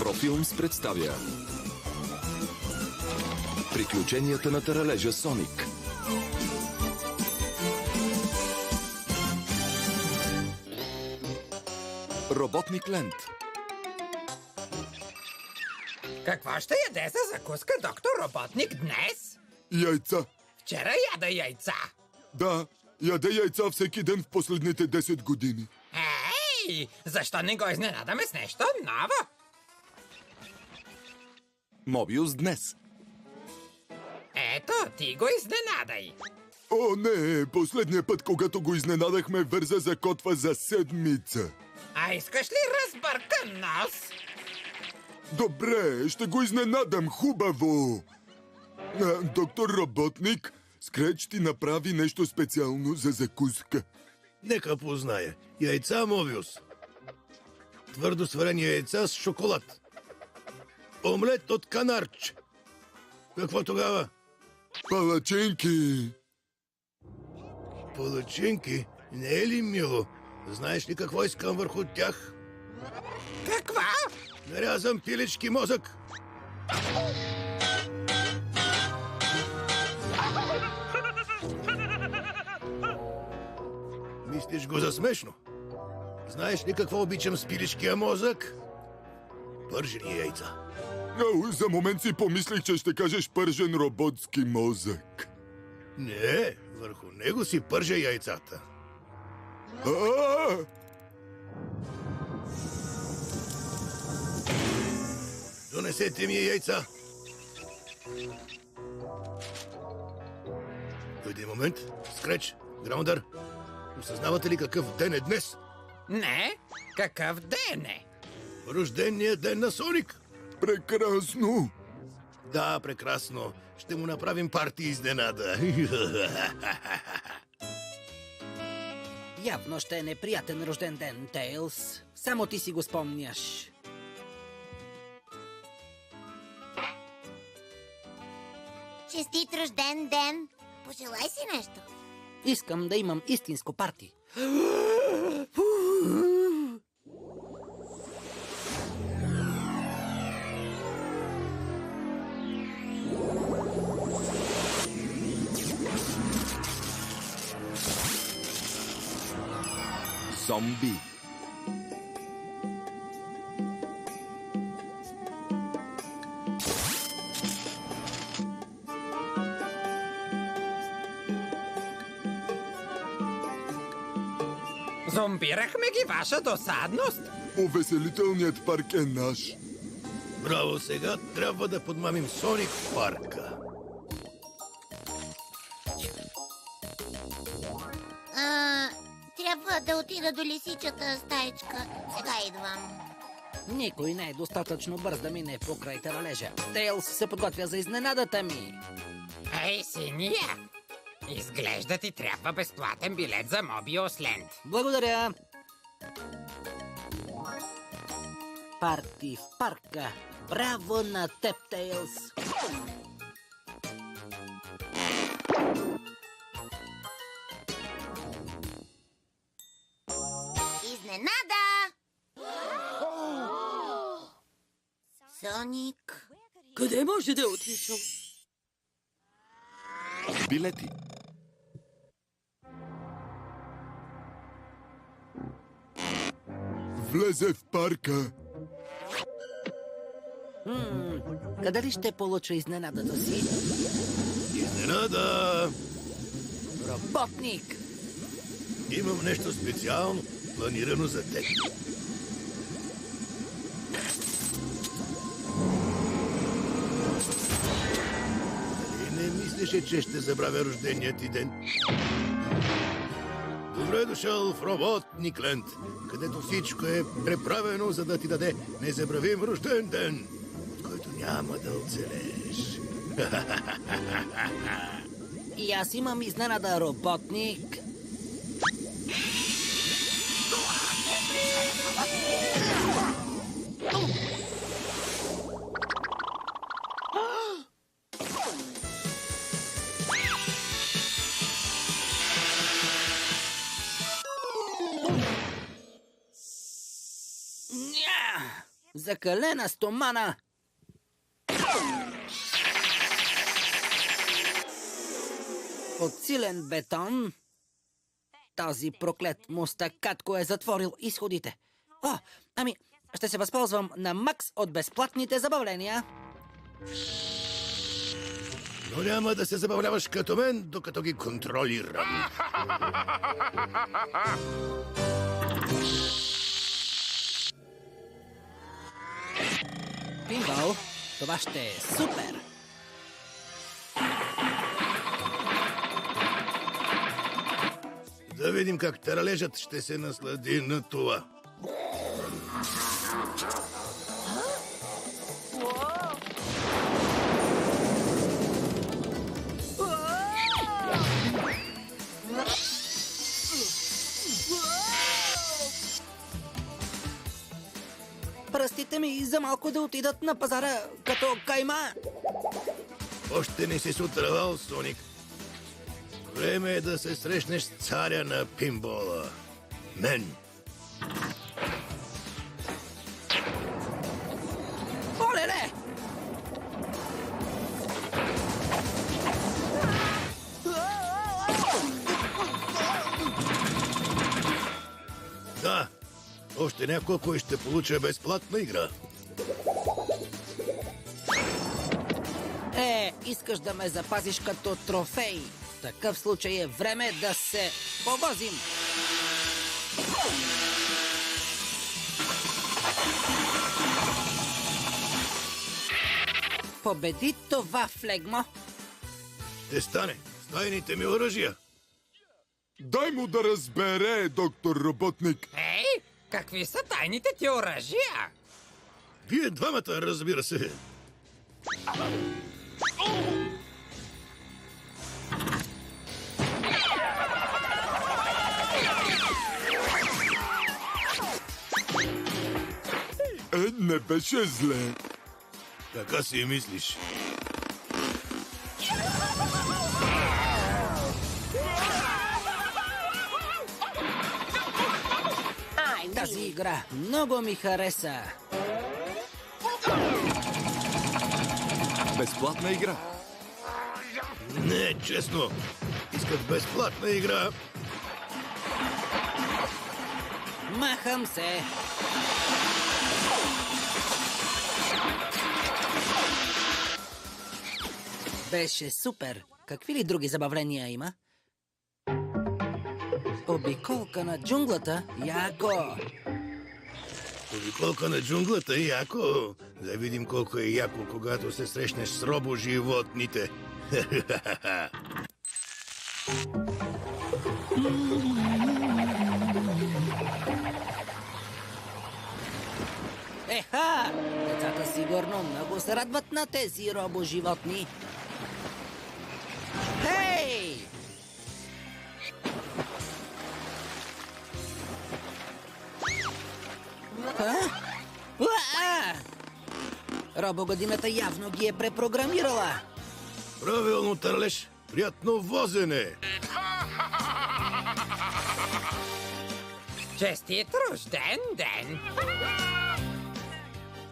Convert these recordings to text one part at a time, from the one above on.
Профилмс представя Приключенията на таралежа Соник. Роботник Лент. Какво ще яде за закуска доктор Роботник днес? Яйца. Вчера яда яйца. Да, яде яйца всеки ден в последните 10 години. Ей, защо не го изненадаме с нещо ново? Мобиус днес. Ето, ти го изненадай. О, не, последния път, когато го изненадахме, върза за котва за седмица. А искаш ли разбъркан нос? Добре, ще го изненадам хубаво. Доктор Роботник, Скреч ти направи нещо специално за закуска. Нека позная. Яйца Мобиус. Твърдо сварени яйца с шоколад. Омлет от канарче. Какво тогава? Палачинки. Палачинки? Не е ли мило? Знаеш ли какво искам върху тях? Каква? Нарязан пилички мозък. Мислиш го за смешно? Знаеш ли какво обичам с пиличкия мозък? Пържени яйца. За момент си помислих, че ще кажеш пържен роботски мозък. Не, върху него си пържа яйцата. Донесете ми яйца. Един момент. Скреч, Граундър. Осъзнавате ли какъв ден е днес? Не, какъв ден е? Рождения ден на Соник. Прекрасно! Да, прекрасно. Ще му направим парти изненада. Явно ще е неприятен рожден ден, Тейлс. Само ти си го спомняш. Честит рожден ден! Пожелай си нещо. Искам да имам истинско парти. Зомби. Зомбирахме ги, ваша досадност. Увеселителният парк е наш. Браво, сега трябва да подмамим Соник в парка. Трябва да отида до лисичата стаечка. Сега идвам. Никой не е достатъчно бърз да мине покрай таралежа. Тейлс се подготвя за изненадата ми. Ей, синия! Изглежда ти трябва безплатен билет за Мобиус Лент. Благодаря. Парти в парка. Браво на теб, Тейлс. Изненада! Соник. Къде може да е отишъл? Билети. Влезе в парка. Къде ли ще получа изненадата си? Изненада! Роботник! Имам нещо специално, планирано за теб. Дали не мислеше, че ще забравя рождения ти ден? Добре дошъл в Роботник Лент, където всичко е преправено, за да ти даде незабравим рожден ден, от който няма да оцелееш. И аз имам изненада, Роботник. Закалена стомана! От силен бетон този проклет мустакатко е затворил изходите. О, ами, ще се възползвам на макс от безплатните забавления. Но няма да се забавляваш като мен, докато ги контролирам. Пинбол, това ще е супер! Да видим как таралежът ще се наслади на това. Пръстите ми за малко да отидат на пазара като кайма. Още не си се отравал, Соник. Време е да се срещнеш с царя на пинбола. Мен. Олеле! Да, още няколко и ще получа безплатна игра. Искаш да ме запазиш като трофей. В такъв случай е време да се повозим. Победи това флегмо. Ще стане с тайните ми оръжия. Дай му да разбере, доктор Роботник. Ей, какви са тайните ти оръжия? Вие двамата, разбира се. Не беше зле. Така си мислиш. Тази игра много ми хареса. Безплатна игра. Не, честно. Искат безплатна игра. Махам се. Беше супер. Какви ли други забавления има? Обиколка на джунглата? Яко! Обиколка на джунглата, яко. Да видим колко е яко, когато се срещнеш с робоживотните. Еха! Децата сигурно много се радват на тези робоживотни. Хей! Робогодината явно ги е препрограмирала. Правилно, Търлеш. Приятно возене. Честит рожден ден!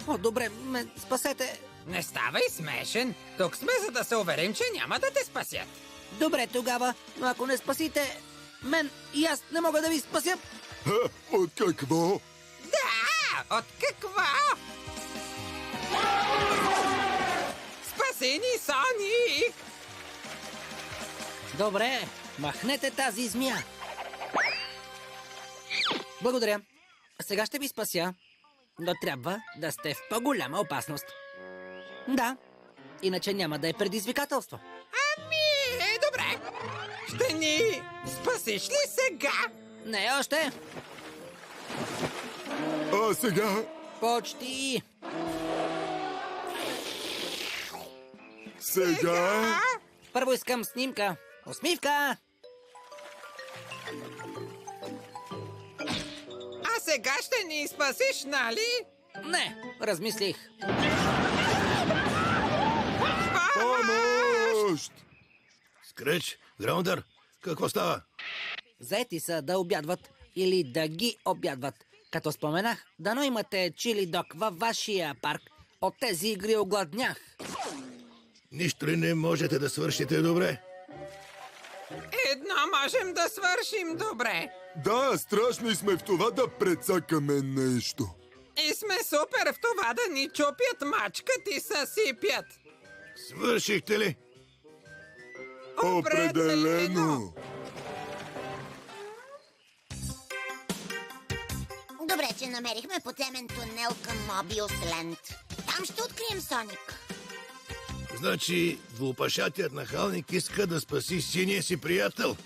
О, добре, ме спасете. Не ставай смешен. Тук сме, за да се уверим, че няма да те спасят. Добре тогава, но ако не спасите мен и аз не мога да ви спася. От какво? Да! От какво? Спаси ни, Соник! Добре, махнете тази змия. Благодаря. Сега ще ви спася, но трябва да сте в по-голяма опасност. Да, иначе няма да е предизвикателство. Ами, добре. Ще ни спасиш ли сега? Не още. А сега? Почти. Сега? Първо искам снимка. Усмивка. А сега ще ни спасиш, нали? Не, размислих. Помощ! Скреч, Граундър, какво става? Заети са да обядват или да ги обядват. Като споменах, дано имате чили дог във вашия парк. От тези игри огладнях. Нищо ли не можете да свършите добре? Едно можем да свършим добре. Да, страшни сме в това да прецакаме нещо. И сме супер в това да ни чупят, мачкат и съсипят. Свършихте ли? Определено. Добре, че намерихме подземен тунел към Мобиусленд. Там ще открием Соник. Значи, двупашатият нахалник иска да спаси синия си приятел.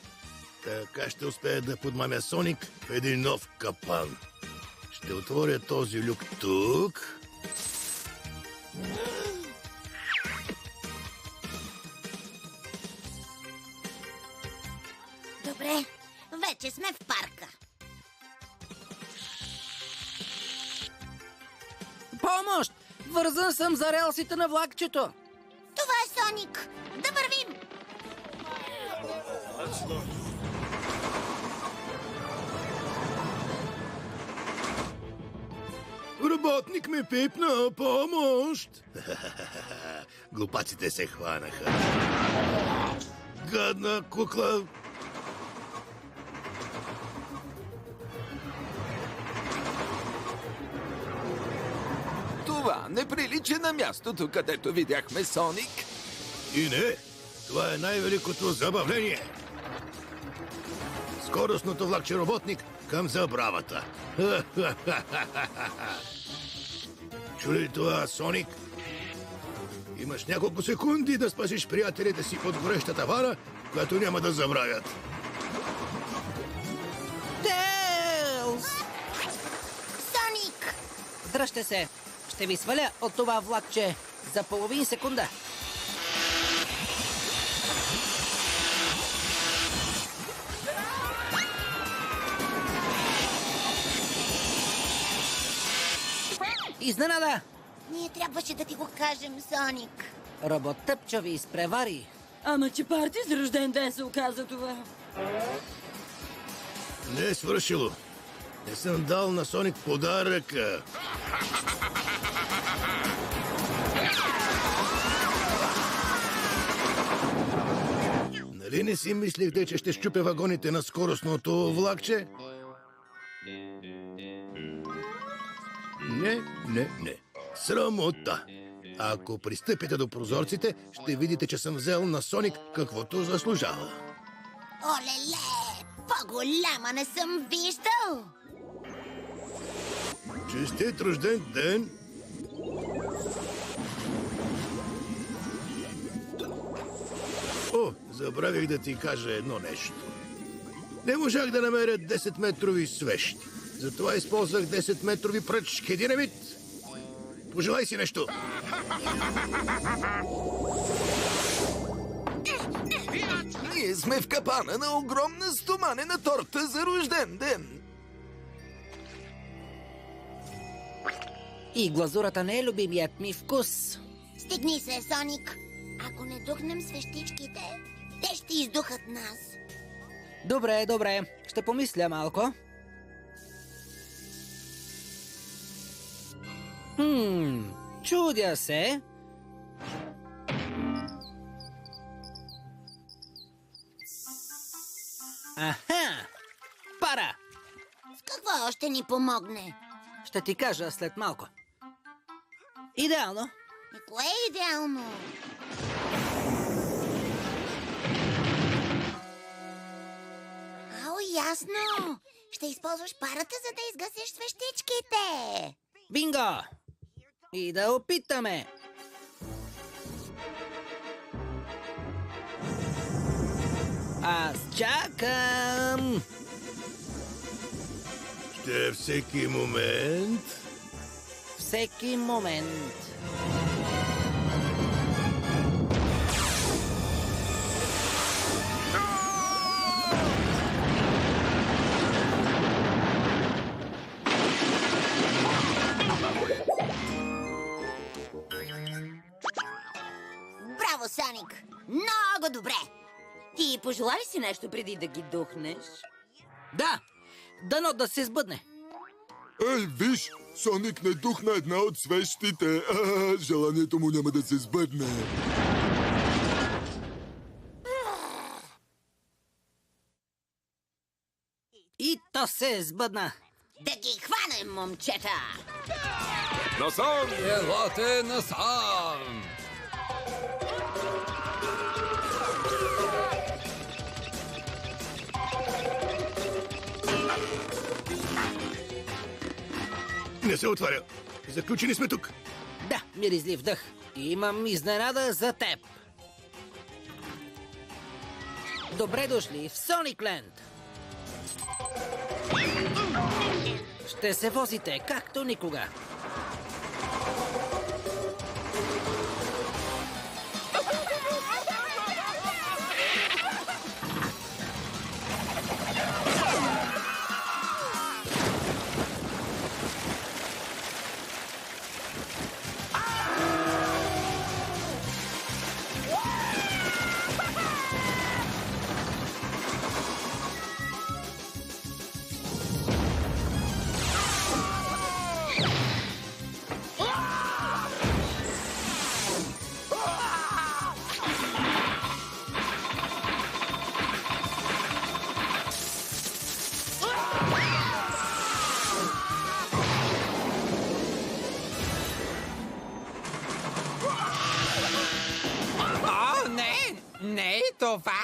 Така ще успее да подмамя Соник в един нов капан. Ще отворя този люк тук. Добре, вече сме в парка. Помощ! Вързан съм за релсите на влакчето. Това е Соник. Да вървим! Работник ме пипна, помощ! Глупаците се хванаха. Гадна кукла! Това не прилича на мястото, където видяхме Соник. И не, това е най-великото забавление. Скоростното влакче работник към забравата. Чули това, Соник? Имаш няколко секунди да спасиш приятелите си от горещата вара, която няма да забравят. Тейлс! Соник! Дръжте се! Ще ви сваля от това влакче за половин секунда. Изненада! Ние трябваше да ти го кажем, Соник. Робот Тъпчо ви изпревари. Ама че парти за рожден ден се оказа това. Не е свършило. Не съм дал на Соник подаръка. Нали не си мислихте, че ще щупя вагоните на скоростното влакче? Не. Срамота. Ако пристъпите до прозорците, ще видите, че съм взел на Соник каквото заслужава. Олеле! По-голяма не съм виждал! Честит рожден ден! О, забравих да ти кажа едно нещо. Не можах да намеря 10-метрови свещ. Затова използвах 10-метрови пръчки динамит. Пожелай си нещо. Ние сме в капана на огромна стоманена торта за рожден ден. И глазурата не е любимият ми вкус. Стигни се, Соник. Ако не духнем свещичките, те ще издухат нас. Добре. Ще помисля малко. Чудя се. Аха! Пара! С какво още ни помогне? Ще ти кажа след малко. Идеално. И кое е идеално? Ао, ясно! Ще използваш парата, за да изгасиш свещичките! Бинго! И да опитаме. Аз чакам. Ще е всеки момент. Всеки момент. Браво, Соник! Много добре! Ти пожела ли си нещо преди да ги духнеш? Да! Дано да се сбъдне. Ей, виж! Соник не духна една от свещите. Желанието му няма да се сбъдне. И то се сбъдна. Да ги хванем, момчета! Насам! Елате насам! Не се отваря. Заключени сме тук. Да, миризлив дъх. Имам изненада за теб. Добре дошли в Соникленд. Ще се возите както никога. О, не и това.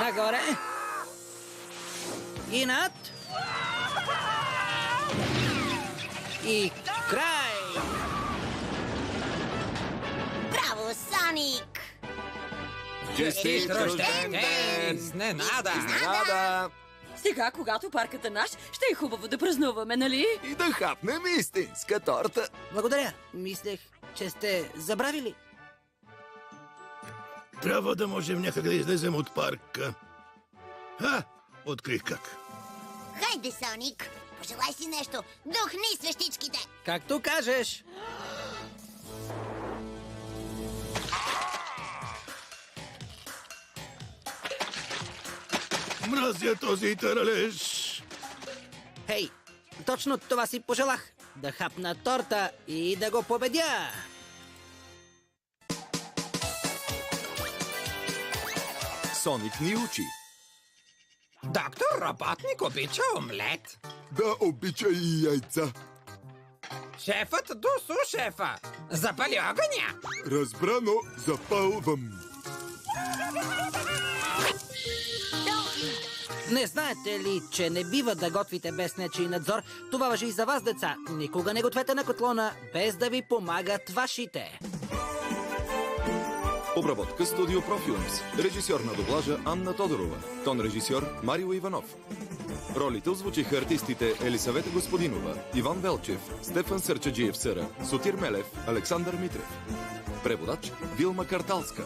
Нагоре. И над. И край. Браво, Соник! Честит рожден ден! Изненада! Рада! Сега, когато паркът е наш, ще е хубаво да празнуваме, нали? И да хапнем истинска торта. Благодаря. Мислех, че сте забравили. Трябва да можем някак да излезем от парка. Открих как. Хайде, Соник! Пожелай си нещо! Духни свещичките! Както кажеш. Мразя този таралеж. Хей, точно това си пожелах. Да хапна торта и да го победя. Соник ни учи. Доктор Работник обича омлет. Да обича и яйца. Шефът до сушефа. Запали огъня. Разбрано, запалвам. Не знаете ли, че не бива да готвите без нечий надзор? Това важи и за вас, деца. Никога не гответе на котлона, без да ви помагат вашите. Обработка Студио Профилмс. Режисьор на доблажа Анна Тодорова. Тон режисьор Марио Иванов. Ролите озвучиха артистите Елисавета Господинова, Иван Велчев, Стефан Сърчаджиев Съра, Сотир Мелев, Александър Митрев. Преводач Вилма Карталска.